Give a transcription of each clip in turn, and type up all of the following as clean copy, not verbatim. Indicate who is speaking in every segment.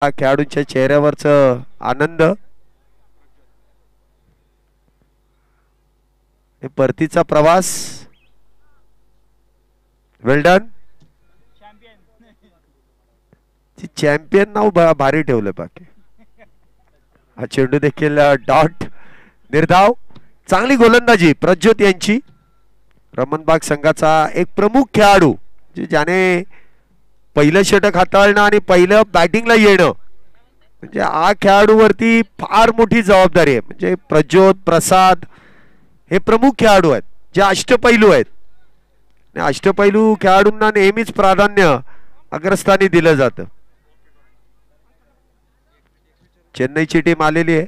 Speaker 1: खेळाडूंच्या चेहऱ्यावरचा आनंद, परतीचा प्रवास, वेल डन. चॅम्पियन नाव भारी ठेवलं बाकी. हा चेंडू देखील डॉट, निर्धाव. चांगली गोलंदाजी प्रज्योत यांची. रमणबाग संघाचा एक प्रमुख खेळाडू ज्याने पहिलं षटक हाताळणं आणि पहिलं बॅटिंगला येणं, म्हणजे हा खेळाडूवरती फार मोठी जबाबदारी आहे. म्हणजे प्रज्योत, प्रसाद हे प्रमुख खेळाडू आहेत जे अष्टपैलू आहेत. अष्टपैलू खेळाडूंना नेहमीच प्राधान्य अग्रस्थानी दिलं जातं. चेन्नईची टीम आलेली आहे.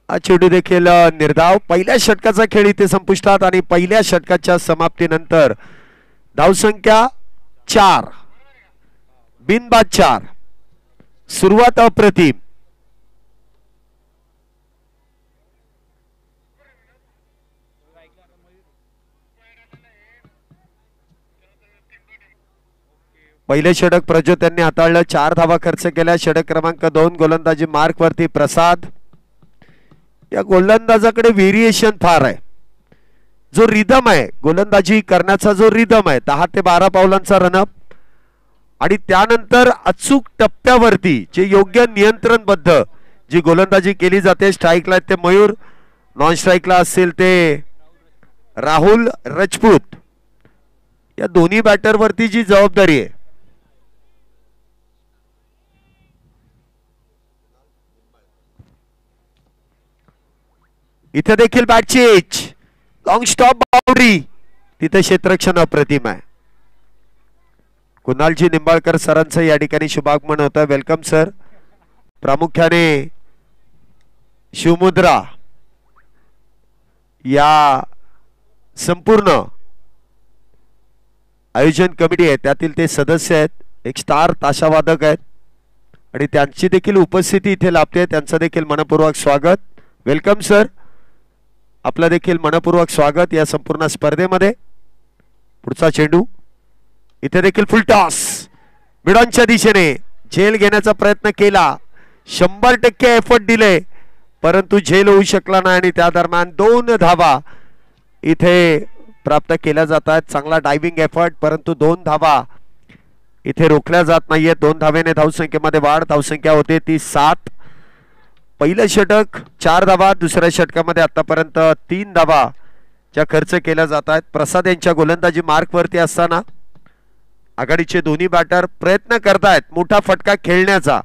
Speaker 1: हा चेंडू देखील निर्धाव. पहिल्या षटकाचा खेळ इथे संपुष्टात आणि पहिल्या षटकाच्या समाप्तीनंतर धावसंख्या 4, बिनबाद 4. सुरुवात अप्रतिम. पहिले षटक प्रज्योत यांनी हाताळलं, 4 धावा खर्च केल्या. षटक क्रमांक 2 गोलंदाजी मार्क वरती प्रसाद. या गोलंदाजाकडे व्हेरिएशन फार आहे. जो रिदम आहे गोलंदाजी करण्याचा, जो रिदम आहे 10 ते 12 पावलांचा रनअप, आणि त्यानंतर अचूक टप्प्यावरती जे योग्य नियंत्रणबद्ध जी गोलंदाजी केली जाते. स्ट्राईकला ते मयूर, नॉन स्ट्राईकला असेल ते राहुल राजपूत. या दोन्ही बॅटरवरती जी जबाबदारी आहे, इथे देखील बॅटची एज, लॉंग स्टॉप बाउंड्री, तिथे क्षेत्ररक्षण अप्रतिम आहे. कुणालजी निंबाळकर सरांचं या ठिकाणी शुभागमन होतं. Welcome sir. प्रामुख्याने शिवमुद्रा या संपूर्ण आयोजन कमिटी आहे त्यातील ते सदस्य आहेत. एक स्टार ताशावादक आहेत आणि त्यांची देखील उपस्थिती इथे लाभते. त्यांचं देखील मनपूर्वक स्वागत. Welcome sir. आपलं देखील मनपूर्वक स्वागत या संपूर्ण स्पर्धेमध्ये. पुढचा चेंडू इथे देखील फुल टॉस, मिडॉनच्या दिशेने झेल घेण्याचा प्रयत्न केला. 100% एफर्ट दिले परंतु झेल होऊ शकला नाही आणि त्या दरम्यान 2 धावा इथे प्राप्त केल्या जातात. चांगला डायव्हिंग एफर्ट परंतु 2 धावा इथे रोखल्या जात नाहीये. 2 धावेने धावसंख्येमध्ये वाढ. धावसंख्या होते ती 7. पहिलं षटक 4 धावा, दुसऱ्या षटकामध्ये आतापर्यंत 3 धावा ज्या खर्च केल्या जात आहेत. प्रसाद यांच्या गोलंदाजी मार्क वरती असताना आघाडीचे दोन्ही बॅटर प्रयत्न करतायत मोठा फटका खेळण्याचा,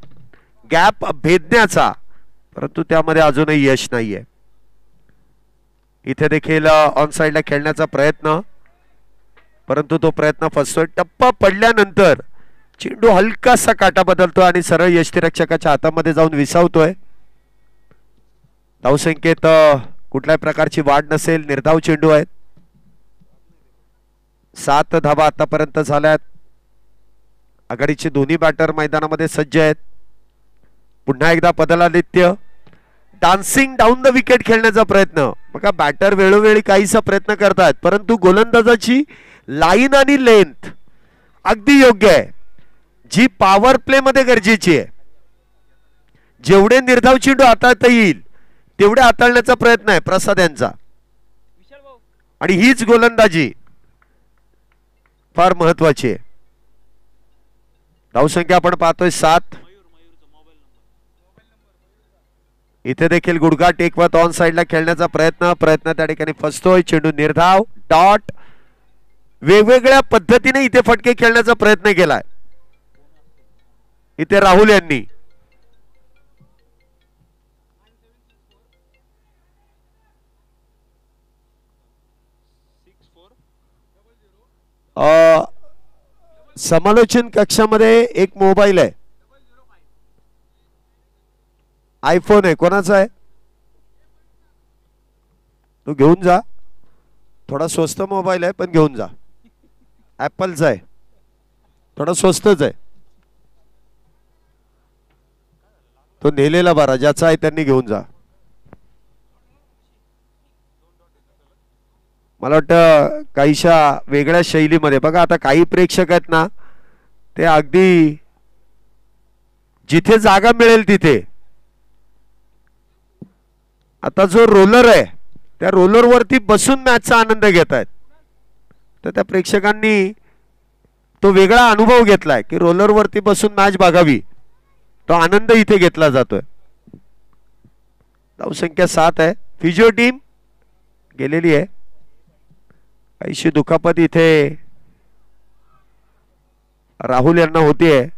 Speaker 1: गॅप भेदण्याचा, परंतु त्यामध्ये अजूनही यश नाहीये. इथे देखील ऑन साइडला खेळण्याचा प्रयत्न परंतु तो प्रयत्न फसतोय. टप्पा पडल्यानंतर चेंडू हलकासा काटा बदलतो आणि सरळ यष्टिरक्षकाच्या हातामध्ये जाऊन विसावतोय. धावसंख्येत कुठल्याही प्रकारची वाढ नसेल. निर्धाव चेंडू आहेत. 7 धावा आतापर्यंत झाल्यात. आघाडीचे दोन्ही बॅटर मैदानामध्ये सज्ज आहेत. पुन्हा एकदा पदलादित्य डान्सिंग डाऊन द विकेट खेळण्याचा प्रयत्न. बघा बॅटर वेळोवेळी काहीसा प्रयत्न करतात परंतु गोलंदाजाची लाईन आणि लेंथ अगदी योग्य आहे जी पॉवर प्ले मध्ये गरजेची आहे. जेवढे निर्धाव चेंडू हाताळता येईल तेवढे हाताळण्याचा प्रयत्न आहे प्रसाद यांचा आणि हीच गोलंदाजी फार महत्वाची आहे. धावसंख्या आपण पाहतोय 7. इथे देखील गुडघा टेकवत ऑन साइडला खेळण्याचा प्रयत्न त्या ठिकाणी फसतोय. चेंडू निर्धाव, डॉट. वेगवेगळ्या पद्धतीने इथे फटके खेळण्याचा प्रयत्न केलाय इथे राहुल यांनी. समालोचन कक्षामध्ये एक मोबाईल आहे, आयफोन आहे. कोणाचा आहे तो घेऊन जा. थोडा स्वस्त मोबाईल आहे पण घेऊन जा. ऍपलचा आहे, थोडा स्वस्तच आहे. तो नेलेला बारा ज्याचा आहे त्यांनी घेऊन जा. मला वाटतं काहीशा वेगळ्या शैलीमध्ये बघा. आता काही प्रेक्षक आहेत ना, ते अगदी जिथे जागा मिळेल तिथे आता जो रोलर आहे त्या रोलरवरती बसून मॅचचा आनंद घेत आहेत. तर त्या प्रेक्षकांनी तो वेगळा अनुभव घेतलाय की रोलरवरती बसून मॅच बघावी. तो आनंद इथे घेतला जातोय. धावसंख्या 7 आहे. फिजिओ टीम गेलेली आहे. काहीशी दुखापत इथे राहुल यांना होतीये.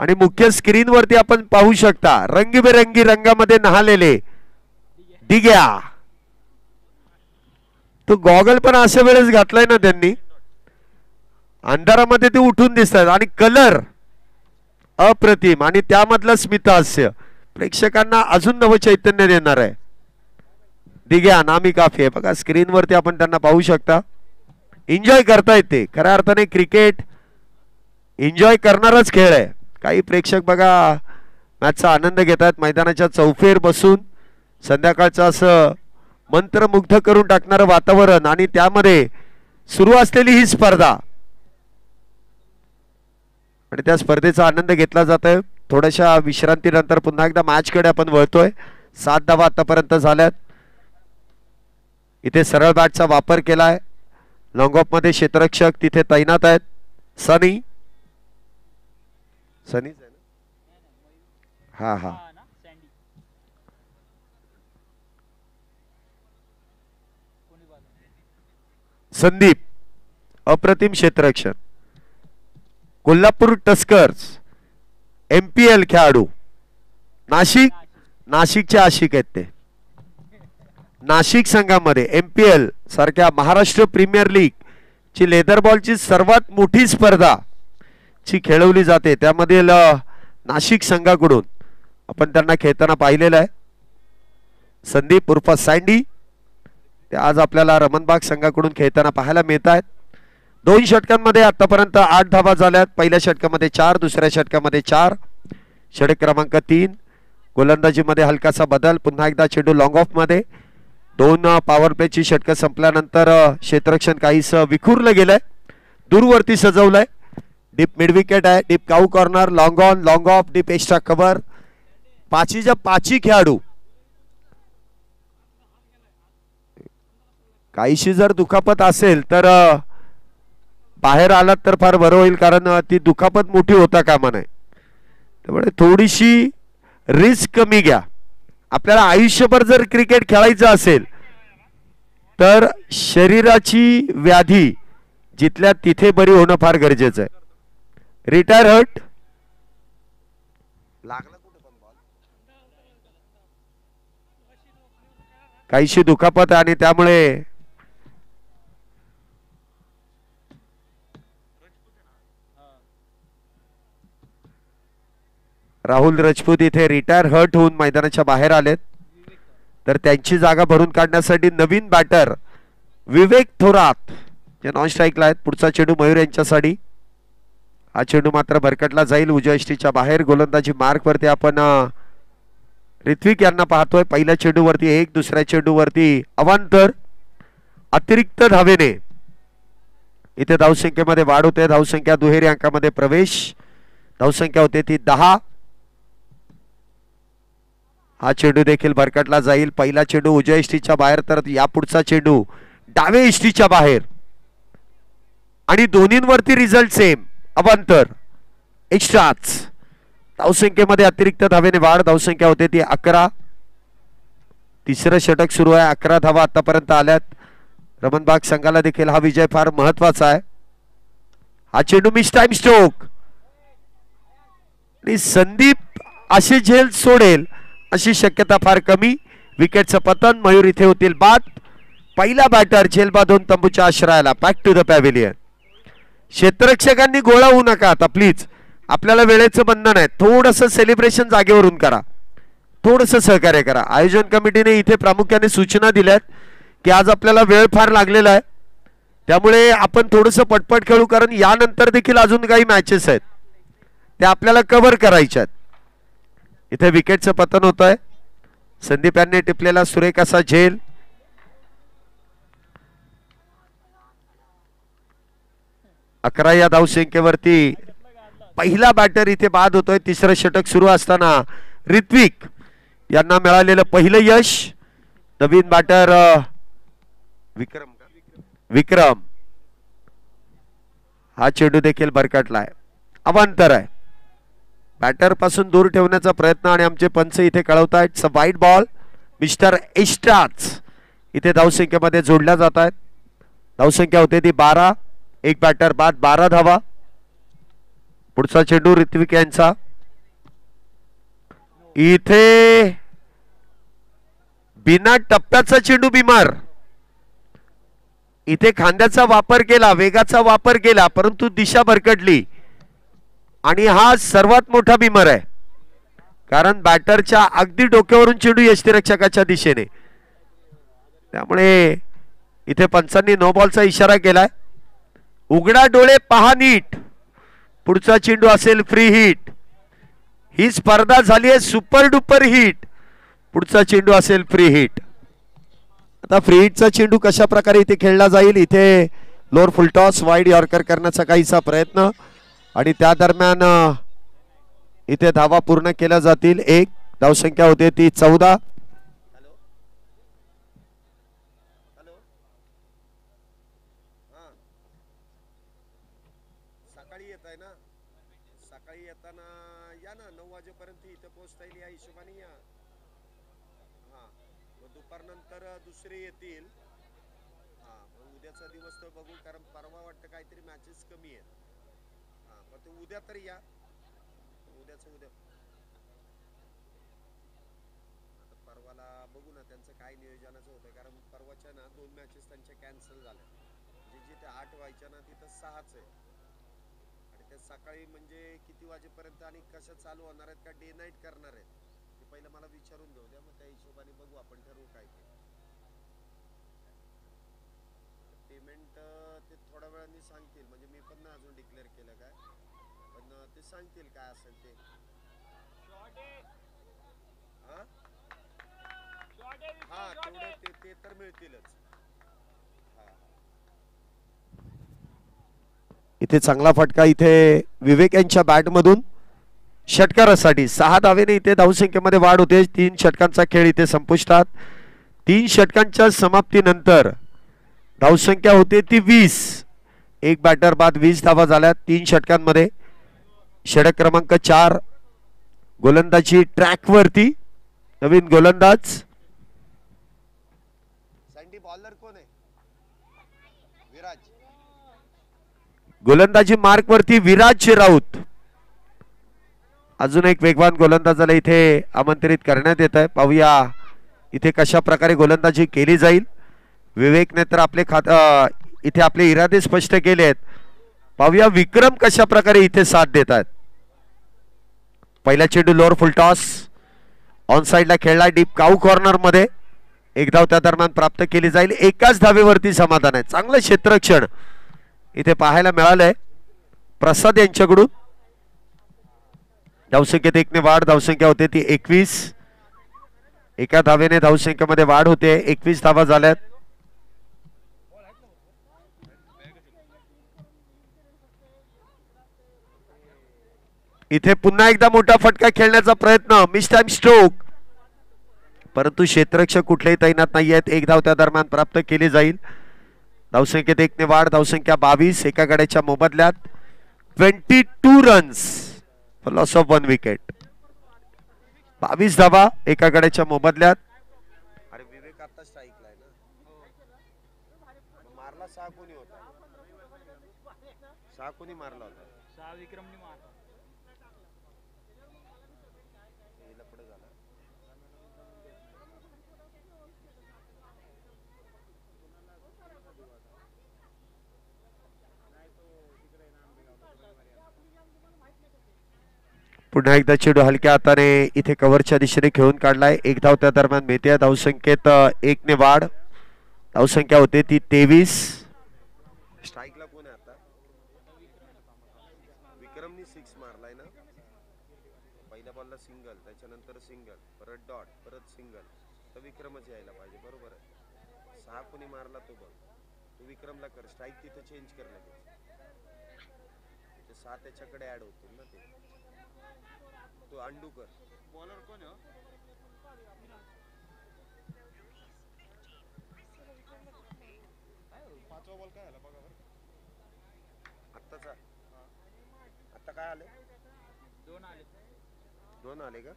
Speaker 1: आणि मुख्य स्क्रीन वरती आपण पाहू शकता रंगीबेरंगी रंगामध्ये नहालेले दिग्या. तो गॉगल पण अशा वेळेस घातलाय ना त्यांनी, अंधारामध्ये ते उठून दिसतात आणि कलर अप्रतिम आणि त्यामधलं स्मितहास्य प्रेक्षकांना अजून नव चैतन्य देणार आहे. दिग्या नामी काफी आहे. बघा स्क्रीन वरती आपण त्यांना पाहू शकता. एन्जॉय करता येते. खऱ्या अर्थाने क्रिकेट एन्जॉय करणारच खेळ आहे. काही प्रेक्षक बघा मॅचचा आनंद घेत आहेत. मैदानाच्या चौफेर बसून संध्याकाळचं असं मंत्रमुग्ध करून टाकणारं वातावरण आणि त्यामध्ये सुरू असलेली ही स्पर्धा आणि त्या स्पर्धेचा आनंद घेतला जातोय. थोड्याशा विश्रांतीनंतर पुन्हा एकदा मॅचकडे आपण वळतोय. 7 धावा आतापर्यंत झाल्यात. इथे सरळ बॅटचा वापर केलाय. लॉंग ऑफ मध्ये क्षेत्ररक्षक तिथे तैनात आहेत. सनी हा हा संदीप अप्रतिम क्षेत्ररक्षण. कोल्हापूर टस्कर्स MPL खेळाडू. नाशिकचे आशिक आहेत ते. नाशिक संघामध्ये MPL सारख्या महाराष्ट्र प्रीमियर लीग ची लेदर बॉलची सर्वात मोठी स्पर्धा ची खेळवली जाते. त्यामध्ये नाशिक संघाकडून आपण त्यांना खेळताना पाहिलेलं आहे. संदीप उर्फ सँडी ते आज आपल्याला रमणबाग संघाकडून खेळताना पाहायला मिळत आहेत. 2 षटकांमध्ये आतापर्यंत 8 धावा झाल्यात. पहिल्या षटकामध्ये 4, दुसऱ्या षटकामध्ये 4. षटक क्रमांक 3. गोलंदाजीमध्ये हलकासा बदल. पुन्हा एकदा चेंडू लॉंग ऑफ मध्ये. 2 पॉवर प्लेची षटक संपल्यानंतर क्षेत्ररक्षण काहीस विखुरलं गेलंय. दूरवरती सजवलंय. डीप मिड विकेट आहे. Deep cow corner. Long on long off. Deep extra cover. 5च्या 5 खेळाडू. काहीशी जर दुखापत असेल तर बाहेर आलात तर फार बरं होईल, कारण ती दुखापत मोठी होता कामा नये. त्यामुळे थोडीशी रिस्क कमी घ्या. आपल्याला आयुष्यभर जर क्रिकेट खेळायचं असेल तर शरीराची व्याधी जिथल्या तिथे बरी होणं फार गरजेचं आहे. रिटायर हर्ट काहीशी दुखापत आणि त्यामुळे राहुल राजपूत इथे रिटायर हर्ट होऊन मैदानाच्या बाहेर आलेत. तर त्यांची जागा भरून काढण्यासाठी नवीन बॅटर विवेक थोरात जे नॉन स्ट्राईकला आहेत. पुढचा चेंडू मयूर यांच्यासाठी. हा चेंडू मात्र भरकटला जाईल उजव्या यष्टीच्या बाहेर. गोलंदाजी मार्क वरती आपण ऋत्विक यांना पाहतोय. पहिल्या चेंडूवरती 1, दुसऱ्या चेंडूवरती अवांतर. अतिरिक्त धावेने इथे धावसंख्येमध्ये वाढ होते. धावसंख्या दुहेरी अंकामध्ये प्रवेश. धावसंख्या होते ती 10. हा चेंडू देखील भरकटला जाईल. पहिला चेंडू उजव्या यष्टीच्या बाहेर तर या पुढचा चेंडू डाव्या यष्टीच्या बाहेर आणि दोन्हींवरती रिझल्ट सेम. अवांतर एक्स्ट्राच. धावसंख्येमध्ये अतिरिक्त धावेने वाढ. धावसंख्या होते ती 11. तिसरं षटक सुरू आहे. 11 धावा आतापर्यंत आल्यात. रमणबाग संघाला देखील हा विजय फार महत्वाचा आहे. हा चेंडू मिस टाइम स्ट्रोक आणि संदीप अशी झेल सोडेल अशी शक्यता फार कमी. विकेटचं पतन. मयूर इथे होतील बाद. पहिला बॅटर झेल बांधून तंबूच्या आश्रयाला बॅक टू द पॅव्हिलियन. क्षेत्ररक्षकांनी गोळा होऊ नका आता प्लीज. आपल्याला वेळेचं बंधन आहे. थोडंसं सेलिब्रेशन जागेवरून करा. थोडंसं सहकार्य करा. आयोजन कमिटीने इथे प्रामुख्याने सूचना दिल्यात की आज आपल्याला वेळ फार लागलेला आहे, त्यामुळे आपण थोडंसं पटपट खेळू, कारण यानंतर देखील अजून काही मॅचेस आहेत त्या आपल्याला कव्हर करायच्या आहेत. इथे विकेटचं पतन होत आहे. संदीप यांनी टिपलेला सुरेख असा झेल. अकरा या धावसंख्येवरती पहिला बॅटर इथे बाद होतोय. तिसरं षटक सुरू असताना ऋत्विक यांना मिळालेलं पहिलं यश. नवीन बॅटर विक्रम हा चेंडू देखील बरकटलाय. अवांतर आहे. बॅटर पासून दूर ठेवण्याचा प्रयत्न आणि आमचे पंच इथे कळवतायत वाईट बॉल. मिस्टर एस्ट्राच इथे धावसंख्येमध्ये जोडल्या जात आहेत. धावसंख्या होते ती 12. एक बॅटर बाद, 12 धावा. पुढचा चेंडू ऋत्विक यांचा. इथे बिना टप्प्याचा चेंडू बिमार. इथे खांद्याचा वापर केला, वेगाचा वापर केला, परंतु दिशा भरकटली आणि हा सर्वात मोठा बिमार आहे, कारण बॅटरच्या अगदी डोक्यावरून चेंडू यष्टिरक्षकाच्या दिशेने. त्यामुळे इथे पंचांनी नो बॉलचा इशारा केलाय. उघडा डोळे पहा नीट. पुढचा चेंडू असेल फ्री हिट. ही स्पर्धा झाली आहे सुपर डुपर हिट. पुढचा चेंडू असेल फ्री हिट. आता फ्री हिटचा चेंडू कशा प्रकारे इथे खेळला जाईल. इथे लोअर फुलटॉस वाईड यॉर्कर करण्याचा काहीसा प्रयत्न आणि त्या दरम्यान इथे धावा पूर्ण केल्या जातील. एक धावसंख्या होते ती 14.
Speaker 2: सकाळी येत आहे ना, सकाळी येताना या ना 9 वाजेपर्यंत इथे पोहोचता येईल या हिशोबाने या. हा दुपारनंतर दुसरे येतील. हा उद्याचा दिवस तर बघू, कारण परवा वाटतं काहीतरी मॅचेस कमी आहेत. हा पण ते उद्या तरी या. उद्या आता परवाला बघू ना त्यांचं काय नियोजनाचं होतं, कारण परवाच्या ना 2 मॅचेस त्यांच्या कॅन्सल झाल्या. जिथे 8 व्हायच्या ना तिथं 6च आहे. ते सकाळी म्हणजे किती वाजेपर्यंत आणि कसं चालू होणार आहेत का डे नाईट करणार आहेत ते पहिलं मला विचारून घेऊ द्या. मग त्या हिशोबाने बघू आपण ठरवू काय ते. पेमेंट ते थोड्या वेळाने सांगतील, म्हणजे मी पण नाही अजून डिक्लेअर केलं काय, पण ते सांगतील काय असेल ते. हा तेवढे ते तर मिळतीलच.
Speaker 1: इथे चांगला फटका इथे विवेक यांच्या बॅट मधून षटकारासाठी. 6 धावेने इथे धावसंख्येमध्ये वाढ होते. 3 षटकांचा खेळ इथे संपुष्टात. 3 षटकांच्या समाप्तीनंतर धावसंख्या होते ती 20. एक बॅटर बाद 20 धावा झाल्या 3 षटकांमध्ये. षटक क्रमांक 4. गोलंदाजी ट्रॅक वरती. नवीन गोलंदाज
Speaker 2: बॉलर कोण आहे? विराज.
Speaker 1: गोलंदाजी मार्क वरती विराज राऊत. अजून एक वेगवान गोलंदाजाला इथे आमंत्रित करण्यात येत आहे. पाहूया इथे कशा प्रकारे गोलंदाजी केली जाईल. विवेकने तर आपले इथे आपले इरादे स्पष्ट केले आहेत. पाहूया विक्रम कशा प्रकारे इथे साथ देत आहेत. पहिला चेंडू लोअर फुल टॉस ऑन साइडला खेळला डीप काऊ कॉर्नर मध्ये. एक धाव त्या दरम्यान प्राप्त केली जाईल. एकाच धावेवरती समाधान आहे. चांगलं क्षेत्ररक्षण इथे पाहायला मिळालंय प्रसाद यांच्याकडून. धावसंख्येत 1 ने वाढ. धावसंख्या होते ती 21. एका धावेने धावसंख्येमध्ये वाढ होते. 21 धावा झाल्यात. इथे पुन्हा एकदा मोठा फटका खेळण्याचा प्रयत्न. मिस टाइम स्ट्रोक, परंतु क्षेत्ररक्षक कुठलेही तैनात नाही आहेत. एक धाव त्या दरम्यान प्राप्त केली जाईल. धावसंख्येत 1 ने वाढ. धावसंख्या 22. एका गड्याच्या मोबदल्यात 22 runs for loss of 1 wicket. 22 धावा एका गड्याच्या मोबदल्यात.
Speaker 2: अरे विवेक आता स्ट्राईकला आहे ना. मारला 6 कोणी होता? 6 कोणी मारला होता?
Speaker 3: 6 विक्रमने मारला.
Speaker 2: पुढे झाला.
Speaker 1: पुन्हा एकदा चेंडू हलक्या हाताने इथे कव्हरच्या दिशेने खेळून काढलाय. एक धाव त्या दरम्यान मिळते. धावसंख्येत 1 ने वाढ. धावसंख्या होते ती 23.
Speaker 2: स्ट्राईकला कोण आहे आता? विक्रमनी 6 मारलाय ना. पहिल्या बॉलला सिंगल, त्याच्यानंतर सिंगल, परत डॉट, परत सिंगल. तर विक्रमच यायला पाहिजे. बरोबर आहे. 6 कोणी मारला तो बघ. तो विक्रमला कर. स्ट्राईक तिथे चेंज कर लगेच. ते 6 त्याच्याकडे ऍड होतील ना ते. तो अंडू कर. बॉलर कोण आहे? पाचवा बॉल काय आला बघा बरं. आत्ताचा. आता काय आले? 2 आले. 2 आले का?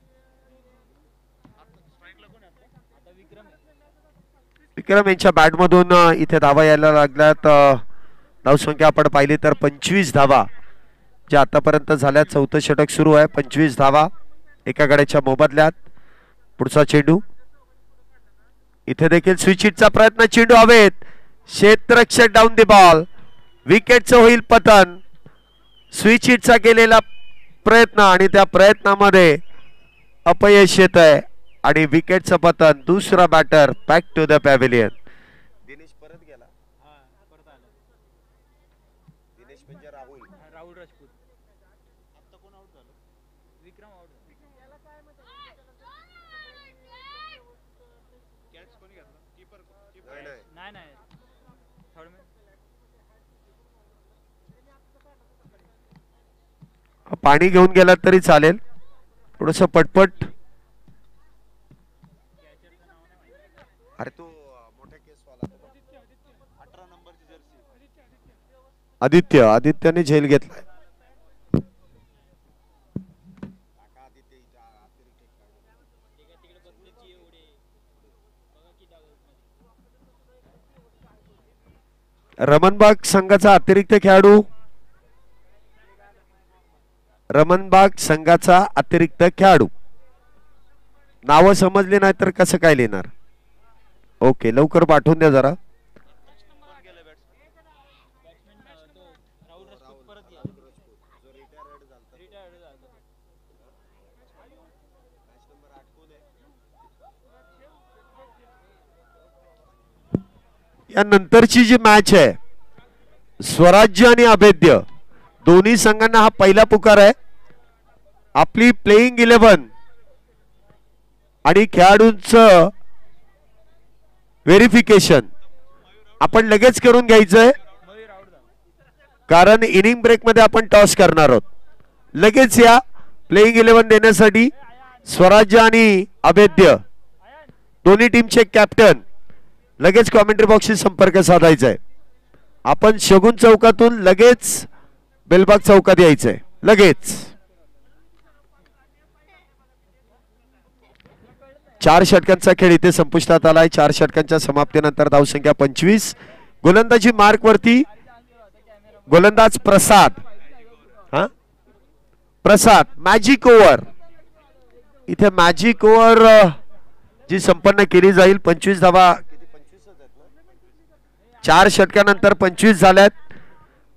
Speaker 2: स्ट्राईकला कोण आहे आता? विक्रम आहे.
Speaker 1: विक्रम यांच्या बॅट मधून इथे धावा यायला लागल्यात. धावसंख्या आपण पाहिली तर 25 धावा जे आतापर्यंत झाल्या. 4थं षटक सुरू आहे. 25 धावा एका गड्याच्या मोबदल्यात. पुढचा चेंडू इथे देखील स्विच हिटचा प्रयत्न. चेंडू हवेत. क्षेत्ररक्षक डाऊन दी बॉल. विकेटचं होईल पतन. स्विच हिटचा केलेला प्रयत्न आणि त्या प्रयत्नामध्ये अपयश येत आहे आणि विकेटचं पतन. दुसरा batter back to the pavilion.
Speaker 2: Dinesh परत गेला.
Speaker 3: परत आला.
Speaker 2: दिनेश म्हणजे राहुल
Speaker 3: राजपूत.
Speaker 2: आता कोण आउट झालं?
Speaker 3: विक्रम आउट.
Speaker 2: कॅच कोणी घेतला? कीपर.
Speaker 3: नाही नाही थर्ड मॅन.
Speaker 1: पाणी घेऊन गेलात तरी चालेल. थोडस पटपट.
Speaker 2: अरे तो मोठ्या केस वाला 18 नंबरची जर्सी.
Speaker 1: आदित्यने झेल घेतलाय. रमणबाग संघाचा अतिरिक्त खेळाडू. रमणबाग संघाचा अतिरिक्त खेळाडू. नावं समजली नाही तर कसं काय लिहिणार? ओके लवकर पाठवून द्या जरा. या नंतरची जी मॅच आहे स्वराज्य आणि अभेद्य दोन्ही संघांना हा पहिला पुकार आहे. आपली प्लेइंग 11 आणि खेळाडूंचं व्हेरिफिकेशन आपण लगेच करून घ्यायचंय कारण इनिंग ब्रेक मध्ये आपण टॉस करणार आहोत. लगेच या प्लेइंग 11 देण्यासाठी स्वराज्य आणि अभेद्य दोन्ही टीमचे कॅप्टन लगेच कॉमेंट्री बॉक्सशी संपर्क साधायचा आहे. आपण शगुन चौकातून लगेच बेलबाग चौकात यायचंय लगेच. 4 षटकांचा खेळ इथे संपुष्टात आलाय. 4 षटकांच्या समाप्तीनंतर धावसंख्या 25. गोलंदाजी मार्क वरती गोलंदाज प्रसाद. प्रसाद मॅजिक ओव्हर. इथे मॅजिक ओव्हर जी संपन्न केली जाईल. 25 धावा 4 षटकानंतर 25 झाल्यात.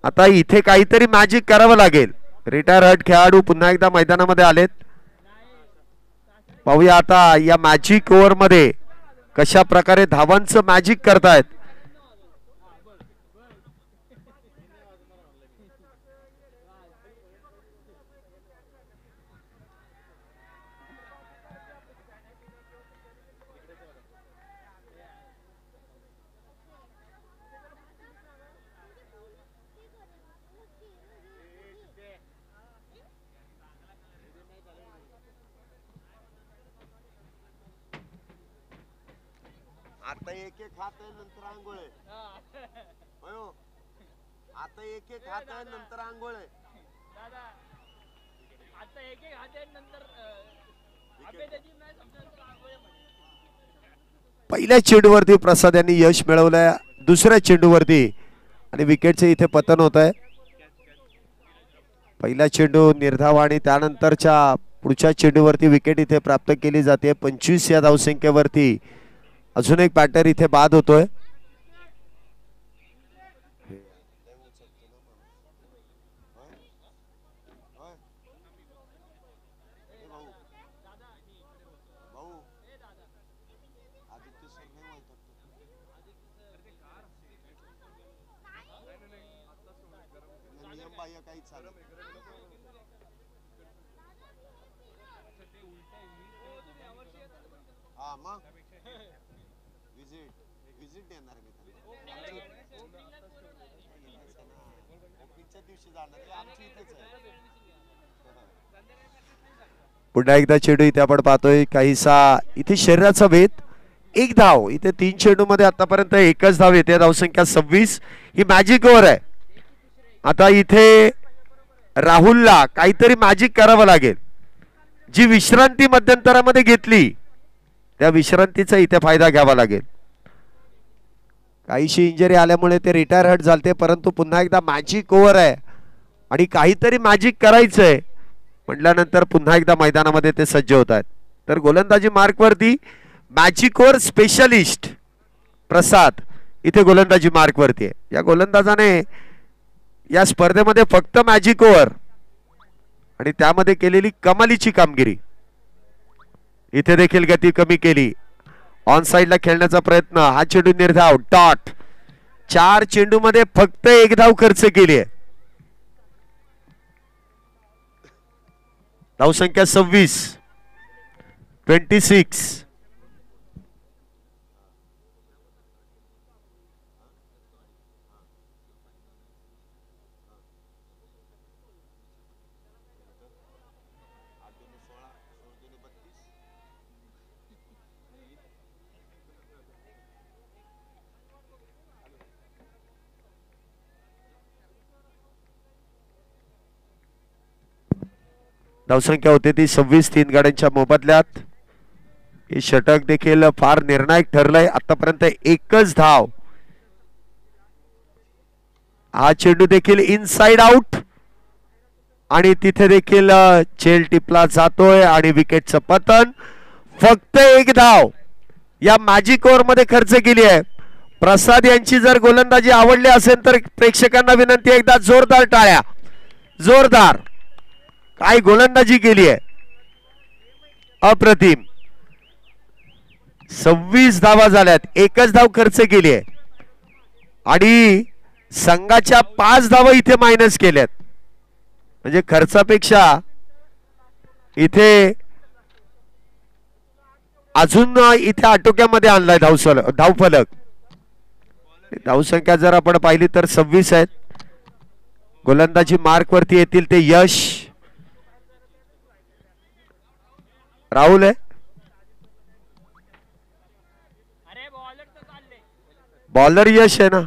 Speaker 1: आता इथे काहीतरी मॅजिक करावं लागेल. रिटायर हर्ट खेळाडू पुन्हा एकदा मैदानामध्ये आलेत. पाहूया आता या मॅजिक ओव्हर मध्ये कशा प्रकारे धावांचं मॅजिक करतायत.
Speaker 2: आता एक एक हात आहे नंतर आंघोळ आहे. आता एक एक हात आहे नंतर आंघोळ आहे.
Speaker 3: दादा आता एक एक हात आहे नंतर अभेद्याची मॅच संपल्यानंतर आंघोळ आहे.
Speaker 1: पहिल्या चेंडूवरती प्रसाद यांनी यश मिळवलंय. दुसऱ्या चेंडूवरती आणि विकेटचे इथे पतन होत आहे. पहिला चेंडू निर्धाव आणि त्यानंतरच्या पुढच्या चेंडूवरती विकेट इथे प्राप्त केली जाते. 25 या धावसंख्येवरती अजून एक बॅटर इथे बाद होतोय.
Speaker 2: चालेल. हा मग विजिट देणार मी ओपनिंगच्या दिवशी जाणार आहे. आमची इथेच आहे.
Speaker 1: पुन्हा एकदा चेंडू इथे आपण पाहतोय काहीसा इथे शरीराचा भेद. एक धाव इथे 3 चेंडू मध्ये आतापर्यंत एकच धाव येते. धावसंख्या 26. ही मॅजिक ओव्हर आहे. आता इथे राहुलला काहीतरी मॅजिक करावं लागेल. जी विश्रांती मध्यंतरामध्ये घेतली त्या विश्रांतीचा इथे फायदा घ्यावा लागेल. काहीशी इंजरी आल्यामुळे ते रिटायर हट झालते, परंतु पुन्हा एकदा मॅजिक ओव्हर आहे आणि काहीतरी मॅजिक करायचंय म्हटल्यानंतर पुन्हा एकदा मैदानामध्ये ते सज्ज होत आहेत. तर गोलंदाजी मार्कवरती मॅजिक ओव्हर स्पेशलिस्ट प्रसाद इथे गोलंदाजी मार्कवरती आहे. या गोलंदाजाने या स्पर्धेमध्ये फक्त मॅजिक ओव्हर आणि त्यामध्ये केलेली कमालीची कामगिरी. इथे देखील गती कमी केली. ऑन साइडला खेळण्याचा प्रयत्न. हा चेंडू निर्धाव डॉट. 4 चेंडू मध्ये फक्त 1 धाव खर्च केली आहे. धावसंख्या 26. 26. धावसंख्या होते ती 26. 3 गाड्यांच्या मोबदल्यात. हे षटक देखील फार निर्णायक ठरलंय. आतापर्यंत एकच धाव. हा चेंडू देखील इनसाइड आउट आणि तिथे देखील चेल टिपला जातोय आणि विकेटचं पतन. फक्त 1 धाव या मॅजिक ओव्हर मध्ये खर्च केली आहे. प्रसाद यांची जर गोलंदाजी आवडली असेल तर प्रेक्षकांना विनंती, एकदा जोरदार टाळ्या. जोरदार काय गोलंदाजी केली आहे. अप्रतिम. 26 धावा झाल्यात. एकच धाव खर्च केली आहे आणि संघाच्या 5 धावा इथे मायनस केल्यात. म्हणजे खर्चापेक्षा इथे अजून इथे आटोक्यामध्ये आणलाय धावफलक. धावसंख्या जर आपण पाहिली तर 26 आहेत. गोलंदाजी मार्क वरती येतील ते यश राहुल आहे. बॉलर यश आहे ना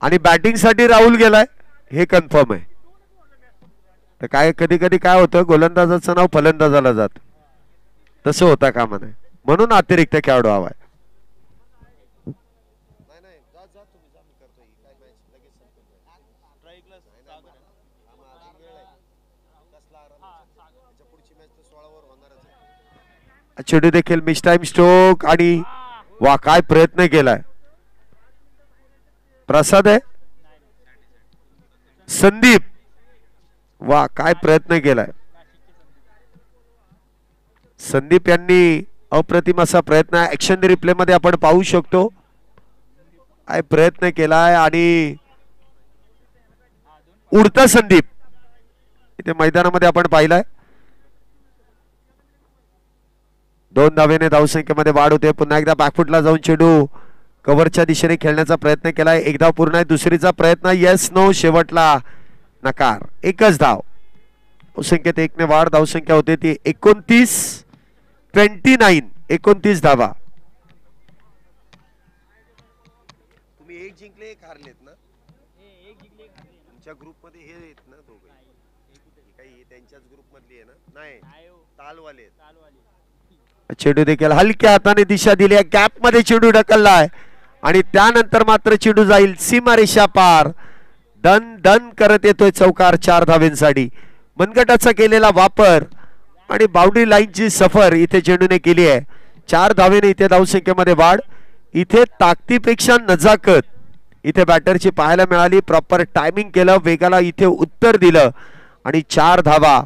Speaker 1: आणि बॅटिंग साठी राहुल गेलाय हे कन्फर्म आहे. तर काय कधी कधी काय होतं गोलंदाजाचं नाव फलंदाजाला जात, तसं होता कामा नये. म्हणून अतिरिक्त खेळाडू हवाय. चेंडू देखील मिस टाइम स्ट्रोक आणि वा काय प्रयत्न केलाय. प्रसाद आहे संदीप. वा काय प्रयत्न केलाय संदीप यांनी. अप्रतिम असा प्रयत्न ऍक्शन रिप्ले मध्ये आपण पाहू शकतो. काय प्रयत्न केलाय आणि उडता संदीप इथे मैदानामध्ये आपण पाहिलाय. 2 धावेने धावसंख्येमध्ये वाढ होते. पुन्हा एकदा बॅकफुटला जाऊन चेंडू कव्हरच्या दिशेने खेळण्याचा प्रयत्न केलाय. 1 धाव पूर्ण आहे. दुसरीचा प्रयत्न येस नो शेवटला नकार. एकच धाव. धावसंख्येत 1 ने वाढ. धावसंख्या होते ती 29. 29 धावा.
Speaker 2: तुम्ही 1 जिंकले 1 हारलेत ना. तुमच्या ग्रुप मध्ये हे आहेत ना दोघे काही त्यांच्याच ग्रुप मधली आहे ना. नाही तालवाले.
Speaker 1: चेंडू देखील हलक्या हाताने दिशा दिली. गॅप मध्ये चेंडू ढकललाय आणि त्यानंतर मात्र चेंडू जाईल सीमारेषा पार. दन दन करत येतोय चौकार 4 धावेंसाठी. मनगटाचा केलेला वापर आणि बाउंड्री लाईनची सफर इथे चेंडूने केली आहे. 4 धावेने इथे धावसंख्येमध्ये वाढ. इथे ताकदीपेक्षा नजाकत इथे बॅटरची पाहायला मिळाली. प्रॉपर टायमिंग केलं, वेगाला इथे उत्तर दिलं आणि 4 धावा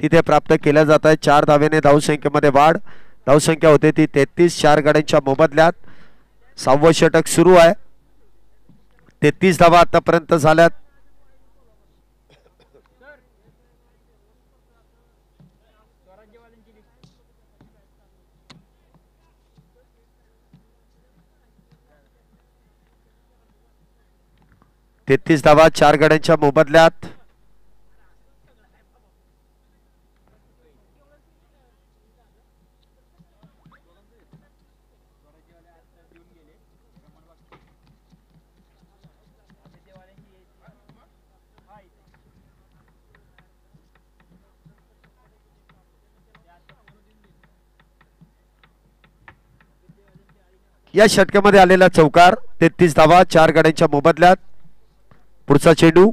Speaker 1: तिथे प्राप्त केल्या जात आहेत. 4 धावेने धावसंख्येमध्ये वाढ. धावसंख्या होते ती 33. 4 गाड्यांच्या मोबदल्यात 6वं षटक सुरू आहे. 33 धावा आतापर्यंत झाल्यात. 33 धावा 4 गड्यांच्या मोबदल्यात. या षटकामध्ये आलेला चौकार 33 धावा 4 गड्यांच्या मोबदल्यात. पुढचा चेंडू,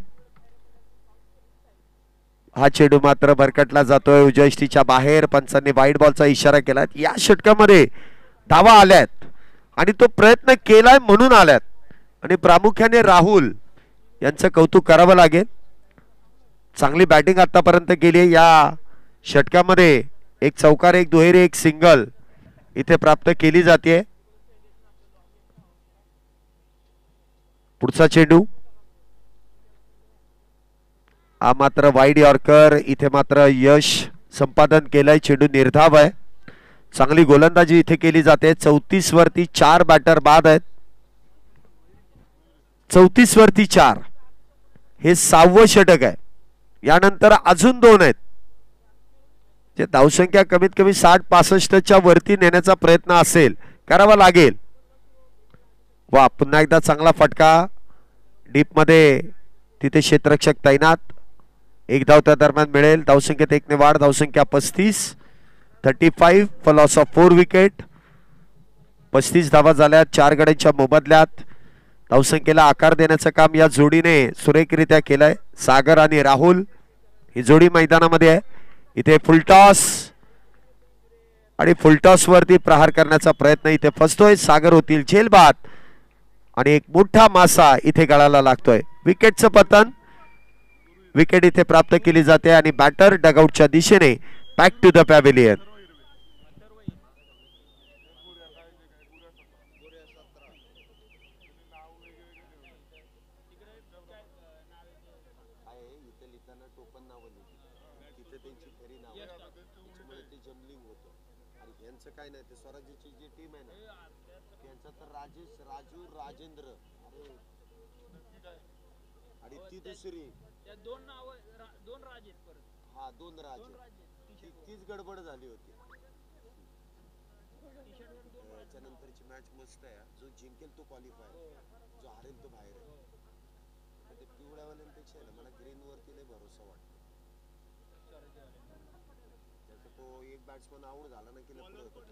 Speaker 1: हा चेंडू मात्र भरकटला जातोय उजयष्टीच्या बाहेर. पंचांनी वाईट बॉलचा इशारा केला. या षटकामध्ये धावा आल्यात आणि तो प्रयत्न केलाय म्हणून आल्यात आणि प्रामुख्याने राहुल यांचं कौतुक करावं लागेल. चांगली बॅटिंग आतापर्यंत केली. या षटकामध्ये एक चौकार, एक दुहेरी, एक सिंगल इथे प्राप्त केली जाते. पुढचा चेंडू, हा मात्र वाईड यॉर्कर. इथे मात्र यश संपादन केलंय. चेंडू निर्धाव आहे. चांगली गोलंदाजी इथे केली जाते. 34 वरती 4 बॅटर बाद आहेत. 34 वरती 4 हे 6वं षटक आहे. यानंतर अजून 2 आहेत. जे धावसंख्या कमीत कमी 60-65च्या वरती नेण्याचा प्रयत्न असेल करावा लागेल. वा, पुन्हा एकदा चांगला फटका डीप मध्ये. तिथे क्षेत्ररक्षक तैनात. 1 धाव त्या दरम्यान मिळेल. धावसंख्येत 1 ने वाढ. धावसंख्या 35. 35 फॉर लॉस ऑफ 4 विकेट. 35 धावा झाल्या 4 गड्यांच्या मोबदल्यात. धावसंख्येला आकार देण्याचं काम या जोडीने सुरेखरित्या केलंय. सागर आणि राहुल ही जोडी मैदानामध्ये आहे. इथे फुलटॉस आणि फुलटॉस वरती प्रहार करण्याचा प्रयत्न इथे फसतोय. सागर होतील झेलबाद आणि एक मोठा मासा इथे गळाला लागतोय. विकेटचं पतन. विकेट इथे प्राप्त केली जाते आणि बॅटर डगआउटच्या दिशेने बॅक टू द पॅव्हिलियन.
Speaker 2: काय नाही, ते स्वराज्याची जी टीम आहे ना त्यांचा तर राजेश, राजू, राजेंद्र आणि ती दुसरी
Speaker 3: त्या 2 नाव 2 राज आहेत परत.
Speaker 2: हा 2 राज. तीच गडबड झाली होती. त्याच्यानंतरची मॅच मस्त आहे. जो जिंकेल तो क्वालिफाय, जो हारेल तो बाहेर आहे. ते पिवळ्यावाल्यांपेक्षा आहे ना मला ग्रीन वरती लय भरोसा वाटतो. त्याचा तो एक बॅट्समन आउट झाला ना की लपलं होतं.